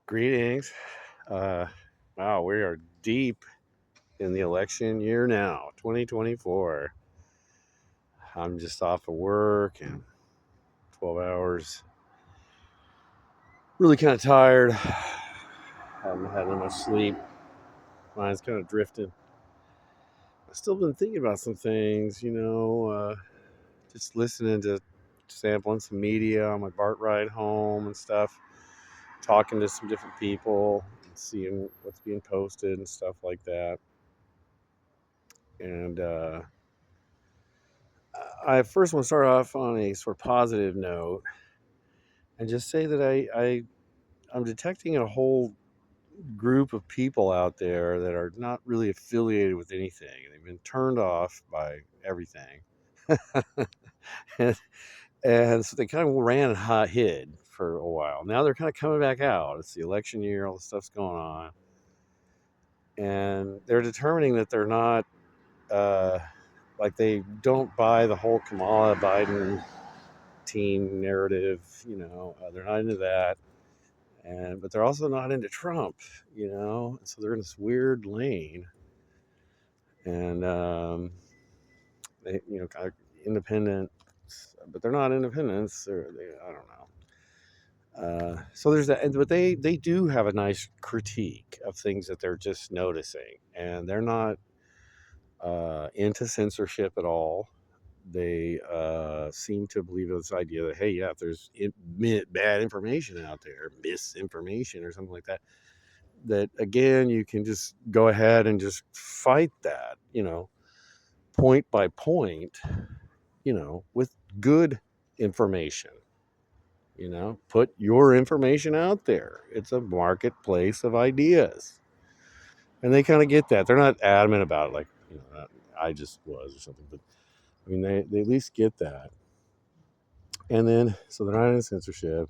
Greetings. Uh, wow, we are deep in the election year now, 2024. I'm just off of work and 12 hours. Really kind of tired. Haven't had enough sleep. Mind's kind of drifting. I've still been thinking about some things, just listening to sampling some media on my BART ride home and stuff, talking to some different people and seeing what's being posted and stuff like that. And I first want to start off on a sort of positive note and just say that I'm detecting a whole group of people out there that are not really affiliated with anything. They've been turned off by everything. and, and so they kind of ran and hid for a while. Now they're kind of coming back out. It's the election year, all the stuff's going on. And they're determining that they're not, uh, like, they don't buy the whole Kamala Biden team narrative. They're not into that, but they're also not into Trump. And so they're in this weird lane, and they, kind of independent, but they're not independents. I don't know. So there's that, but they do have a nice critique of things that they're just noticing, and they're not into censorship at all. They seem to believe in this idea that, hey, yeah, if there's bad information out there, misinformation or something like that, that again, you can just go ahead and just fight that, point by point, with good information. Put your information out there. It's a marketplace of ideas. And they kind of get that. They're not adamant about it, like, I just was or something, but I mean, they at least get that. And then, so they're not in censorship.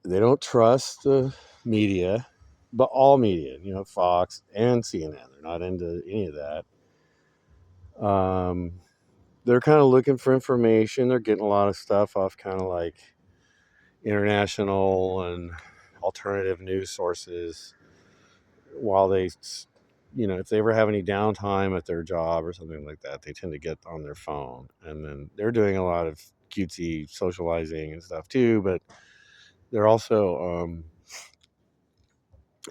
They don't trust the media, but all media, Fox and CNN. They're not into any of that. They're kind of looking for information. They're getting a lot of stuff off kind of like international and alternative news sources while they, if they ever have any downtime at their job or something like that, they tend to get on their phone. And then they're doing a lot of cutesy socializing and stuff too, but they're also,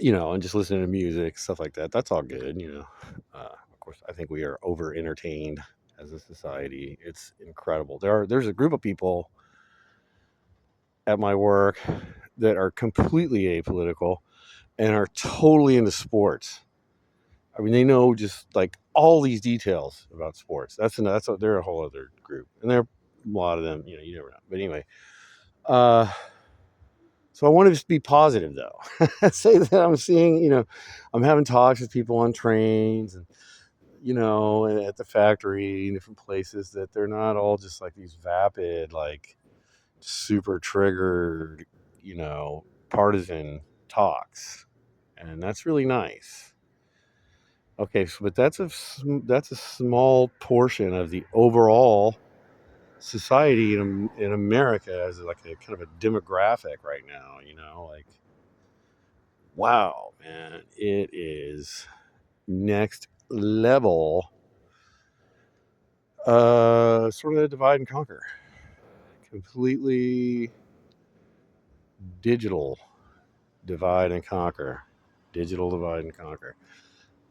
and just listening to music, stuff like that. That's all good. Of course, I think we are over entertained as a society. It's incredible. There's a group of people at my work that are completely apolitical and are totally into sports. I mean, they know just like all these details about sports. They're a whole other group, and there are a lot of them. You never know. But anyway, uh, so I want to just be positive, though. Say that I'm seeing, I'm having talks with people on trains and, and at the factory and different places, that they're not all just like these vapid, like super triggered, partisan talks. And that's really nice. Okay, so but that's a small portion of the overall society in America as like a kind of a demographic right now. Like, wow, man, it is next level. Sort of divide and conquer, completely digital divide and conquer, digital divide and conquer.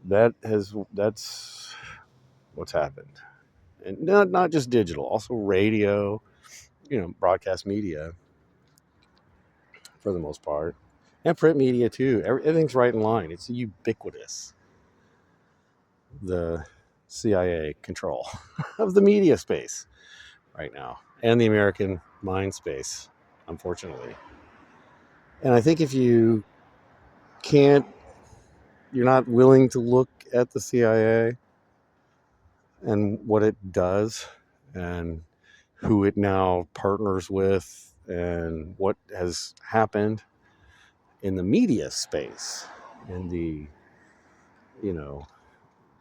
That's what's happened, and not just digital, also radio, broadcast media for the most part, and print media too. Everything's right in line. It's ubiquitous. The CIA control of the media space right now, and the American mind space, unfortunately. And I think if can't, you're not willing to look at the CIA and what it does and who it now partners with and what has happened in the media space, in the, you know,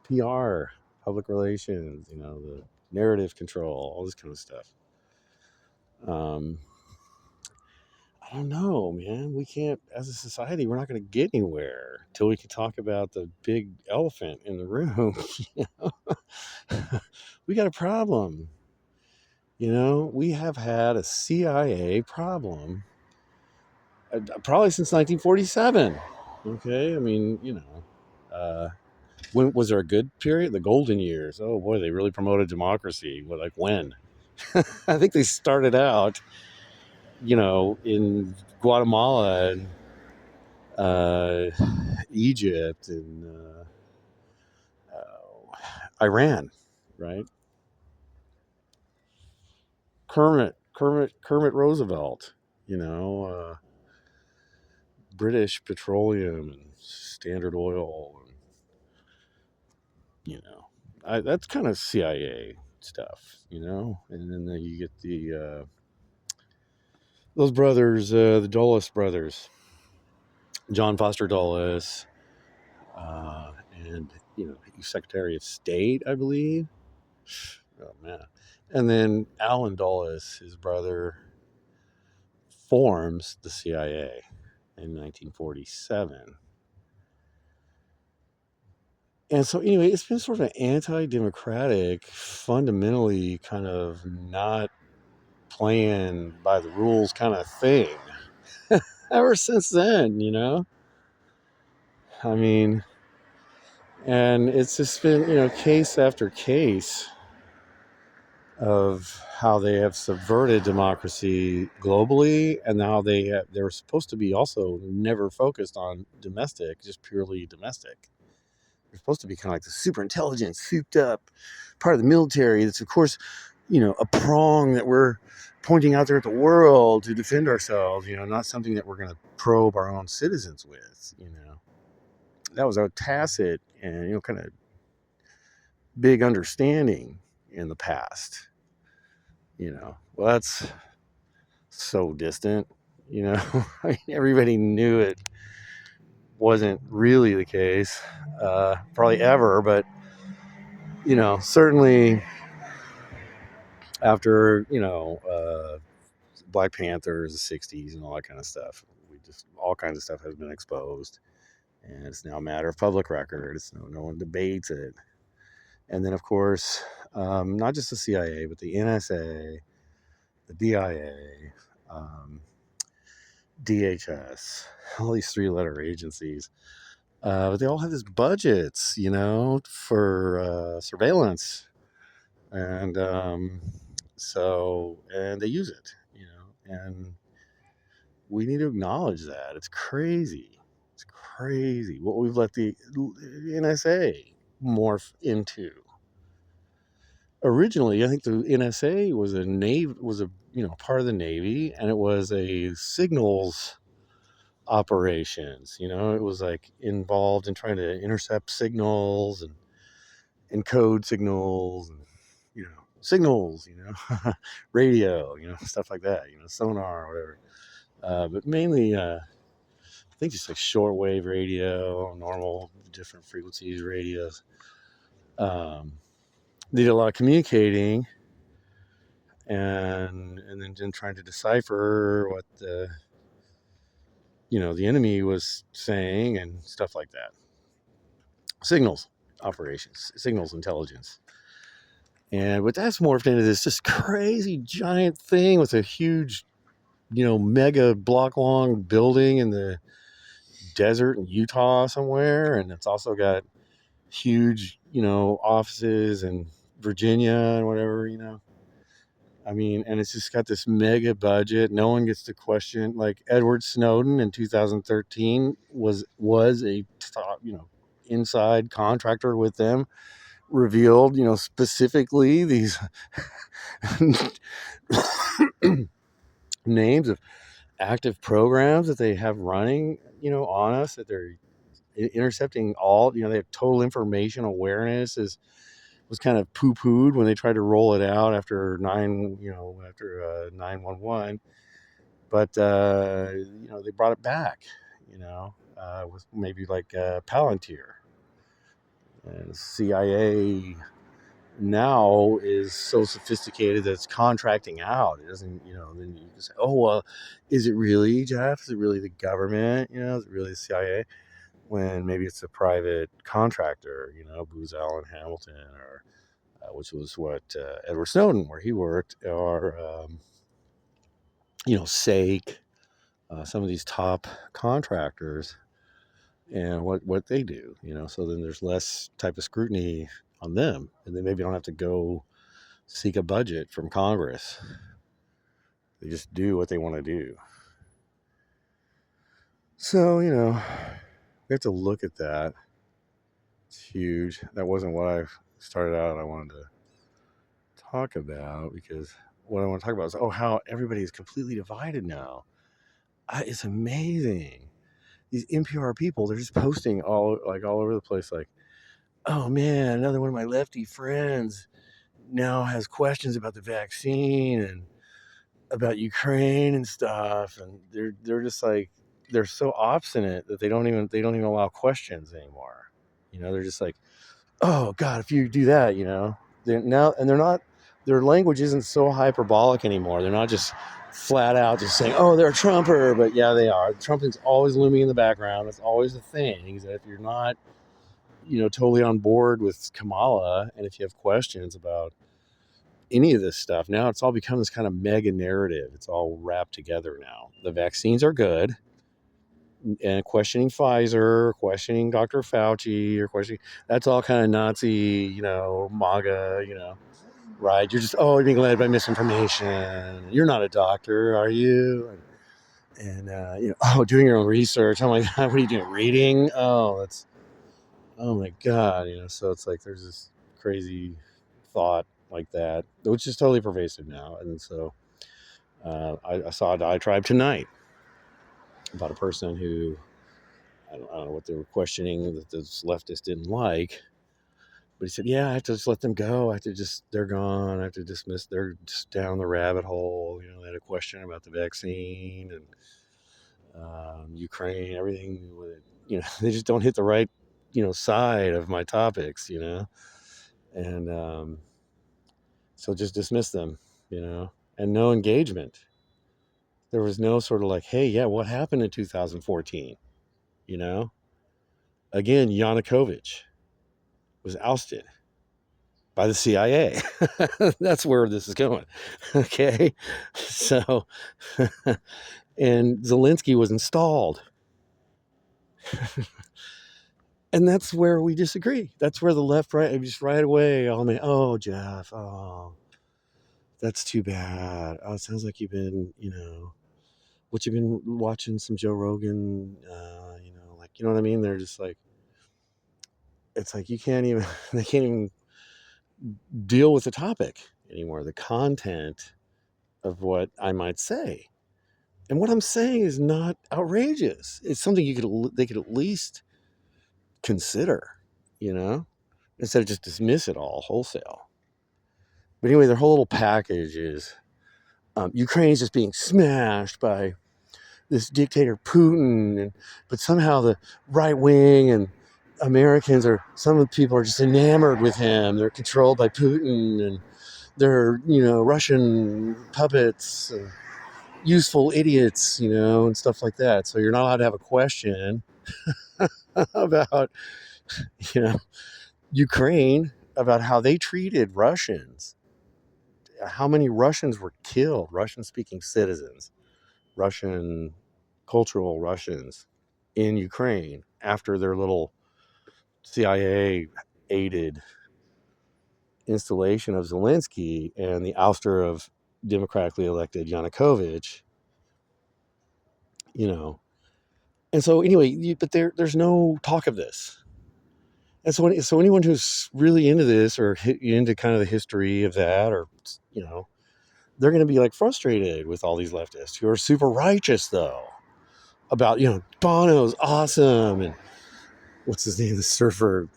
PR, public relations, the narrative control, all this kind of stuff. Um, I don't know, man. We can't, as a society, we're not going to get anywhere till we can talk about the big elephant in the room. You know? We got a problem. You know, we have had a CIA problem probably since 1947. Okay, I mean, you know, when was there a good period? The golden years. Oh boy, they really promoted democracy. Well, like when? I think they started out, you know, in Guatemala and Egypt and Iran, right? Kermit Roosevelt, you know, British Petroleum and Standard Oil, and, you know, that's kind of CIA stuff, you know. And then you get the those brothers, the Dulles brothers, John Foster Dulles, uh, and you know, Secretary of State, I believe. Oh man. And then Alan Dulles, his brother, forms the CIA in 1947. And so, anyway, it's been sort of an anti democratic, fundamentally kind of not playing by the rules kind of thing ever since then, you know? I mean, and it's just been, you know, case after case of how they have subverted democracy globally, and now they're supposed to be also never focused on domestic, just purely domestic. They're supposed to be kind of like the super intelligent, souped up part of the military. That's, of course, you know, a prong that we're pointing out there at the world to defend ourselves, you know, not something that we're going to probe our own citizens with, you know. That was a tacit and, you know, kind of big understanding in the past, you know. Well, that's so distant, you know. I mean, everybody knew it wasn't really the case, probably ever, but, you know, certainly after, you know, Black Panthers, the 60s, and all that kind of stuff. All kinds of stuff has been exposed, and it's now a matter of public record. It's no one debates it. And then, of course, not just the CIA, but the NSA, the DIA, DHS, all these three-letter agencies. But they all have these budgets, you know, for surveillance, and and they use it, you know, and we need to acknowledge that. It's crazy. It's crazy what we've let the NSA morph into. Originally, I think the NSA was a you know, part of the Navy, and it was a signals operations. You know, it was like involved in trying to intercept signals and encode signals, and, you know, signals, you know, radio, you know, stuff like that, you know, sonar or whatever. But mainly, I think just like shortwave radio, normal different frequencies radios. Um, they did a lot of communicating, and then trying to decipher what the, you know, the enemy was saying and stuff like that. Signals operations, signals intelligence. And but that's morphed into this just crazy giant thing with a huge, you know, mega block long building in the desert in Utah somewhere, and it's also got huge, you know, offices in Virginia and whatever, you know. I mean, and it's just got this mega budget. No one gets to question. Like Edward Snowden in 2013 was a top, you know, inside contractor with them. Revealed, you know, specifically these names of active programs that they have running, you know, on us, that they're intercepting all, you know, they have total information awareness was kind of poo-pooed when they tried to roll it out after 911, but you know, they brought it back, you know, with maybe like Palantir and CIA now is so sophisticated that it's contracting out. It doesn't, then you can say, oh, well, is it really, Jeff? Is it really the government? Is it really the CIA? When maybe it's a private contractor, Booz Allen Hamilton, or which was what Edward Snowden, where he worked, or, SAIC, some of these top contractors, and what they do, so then there's less type of scrutiny on them, and they maybe don't have to go seek a budget from Congress. They just do what they want to do. So, we have to look at that. It's huge. That wasn't what I started out I wanted to talk about, because what I want to talk about is, how everybody is completely divided now. It's amazing. These NPR people, they're just posting all over the place, like, oh man, another one of my lefty friends now has questions about the vaccine and about Ukraine and stuff, and they're just like, they're so obstinate that they don't even allow questions anymore. They're just like, oh God, if you do that, they're now, and they're not, their language isn't so hyperbolic anymore. They're not just flat out just saying, oh, they're a Trumper, but yeah, they are. Trumping's always looming in the background. It's always a thing. Is that if you're not, totally on board with Kamala, and if you have questions about any of this stuff, now it's all become this kind of mega narrative. It's all wrapped together now. The vaccines are good, and questioning Pfizer, questioning Dr. Fauci, or questioning, that's all kind of Nazi, MAGA, right? You're just, you're being led by misinformation. You're not a doctor, are you? And doing your own research. I'm like, what are you doing? Reading? Oh my God, so it's like there's this crazy thought like that, which is totally pervasive now. And so I saw a diatribe tonight about a person who, I don't know what they were questioning that this leftist didn't like, but he said, yeah, I have to just let them go. They're gone. I have to dismiss, they're just down the rabbit hole. They had a question about the vaccine and Ukraine, everything with it. They just don't hit the right, side of my topics, and so just dismiss them, and no engagement. There was no sort of like, hey, yeah, what happened in 2014? Again, Yanukovych was ousted by the CIA. That's where this is going. Okay. So, and Zelensky was installed. And that's where we disagree. That's where the left, right, just right away, oh, Jeff, that's too bad. Oh, it sounds like you've been, what you've been watching some Joe Rogan, you know what I mean? They're just like, it's like they can't even deal with the topic anymore, the content of what I might say. And what I'm saying is not outrageous. It's something they could at least consider, instead of just dismiss it all wholesale. But anyway, their whole little package is Ukraine's just being smashed by this dictator Putin, but somehow the right wing and Americans, or some of the people, are just enamored with him. They're controlled by Putin, and they're Russian puppets and useful idiots, and stuff like that. So you're not allowed to have a question about Ukraine, about how they treated Russians, how many Russians were killed, Russian-speaking citizens, Russian cultural Russians in Ukraine after their little CIA-aided installation of Zelensky and the ouster of democratically elected Yanukovych, And so anyway, but there's no talk of this. And so anyone who's really into this, or into kind of the history of that, or, they're going to be like frustrated with all these leftists who are super righteous, though, about, Bono's awesome. And what's his name? The surfer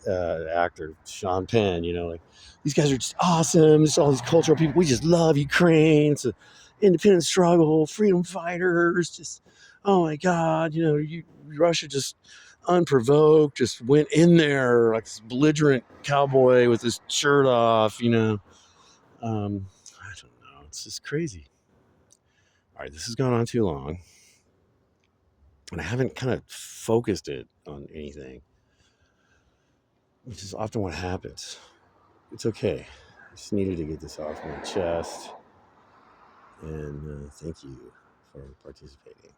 actor, Sean Penn, like, these guys are just awesome. Just all these cultural people. We just love Ukraine. It's an independent struggle, freedom fighters. Just, oh my God, Russia just unprovoked, just went in there like this belligerent cowboy with his shirt off, I don't know. It's just crazy. All right, this has gone on too long, and I haven't kind of focused it on anything, which is often what happens. It's okay. I just needed to get this off my chest, and thank you for participating.